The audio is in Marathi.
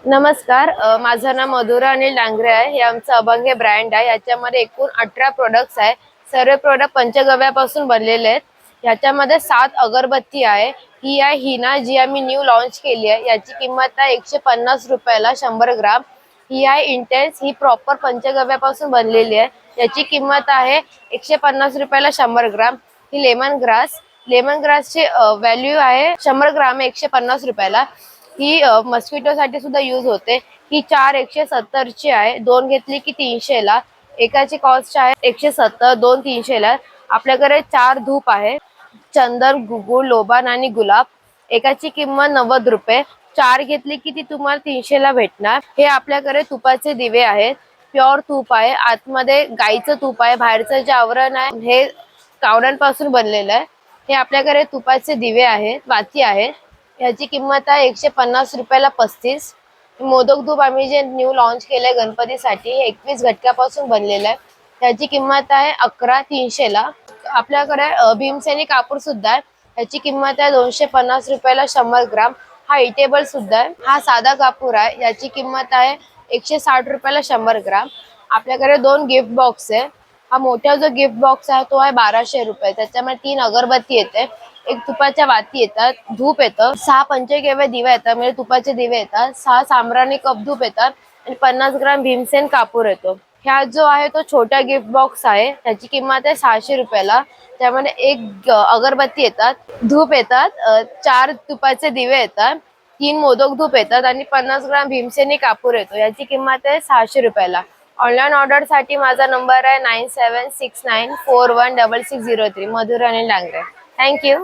नमस्कार, माझं नाव मधुरा अनिल डांगरे आहे। हे आमचं अभंग हे ब्रँड आहे। याच्यामध्ये एकूण 18 प्रोडक्ट्स आहे। सर्व प्रोडक्ट पंचगव्यापासून बनलेले आहेत। याच्यामध्ये 7 अगरबत्ती आहे। ही आहे हिना, जी आम्ही न्यू लॉन्च केली आहे। याची किंमत आहे 150 रुपयाला 100 ग्राम। ही आहे इंटेन्स, ही प्रॉपर पंचगव्यापासून बनलेली आहे। याची किंमत आहे 150 रुपयाला 100 ग्राम। ही लेमन ग्रासची व्हॅल्यू आहे 100 ग्राम 150 रुपयाला। ही मस्किटो साठी सुद्धा यूज होते। ही 4 170 ची आहे। दोन घेतली की 300 ला। एकाची कॉस्ट आहे 170, दोन 300 ला। आपल्याकडे 4 धूप आहे, चंदन, गुगुळ, लोबान आणि गुलाब। एकाची किंमत 90 रुपये। 4 घेतली की ती तुम्हाला 300 ला भेटणार। हे आपल्याकडे तुपाचे दिवे आहेत। प्युअर तूप आहे, आतमध्ये गाईचं तूप आहे। बाहेरचं जे आवरण आहे हे कावड्यांपासून बनलेलं आहे। हे आपल्याकडे तुपाचे दिवे आहेत, वाती आहेत। याची किंमत आहे 150 रुपयाला 35। मोदक धूप आम्ही जे न्यू लॉन्च केलंय गणपतीसाठी, 21 घटकापासून बनलेलं आहे। त्याची किंमत आहे 11, 300 ला। आपल्याकडे भीमसेनी कापूर सुद्धा आहे। याची किंमत आहे 250 रुपयाला 100 ग्राम। हा इटेबल सुद्धा आहे। हा साधा कापूर आहे। याची किंमत आहे 160 रुपयाला 100 ग्राम। आपल्याकडे 2 गिफ्ट बॉक्स आहे। हा मोठा जो गिफ्ट बॉक्स आहे तो आहे 1200 रुपये। त्याच्यामध्ये 3 अगरबत्ती येते, एक तुपाच्या वाती येतात, धूप येतं, 6 पंचगव्य दिवे येतात, म्हणजे तुपाचे दिवे येतात, 6 साम्राणी कप धूप येतात आणि 50 ग्राम भीमसेन कापूर येतो। ह्या जो आहे तो छोटा गिफ्ट बॉक्स आहे। त्याची किंमत आहे 600 रुपयाला। त्यामध्ये एक अगरबत्ती येतात, धूप येतात, 4 तुपाचे दिवे येतात, 3 मोदक धूप येतात आणि 50 ग्राम भीमसेनी कापूर येतो। याची किंमत आहे 600 रुपयाला। ऑनलाईन ऑर्डर साठी माझा नंबर आहे 9769416603, मधुरा अनिल डांगरे। थँक्यू।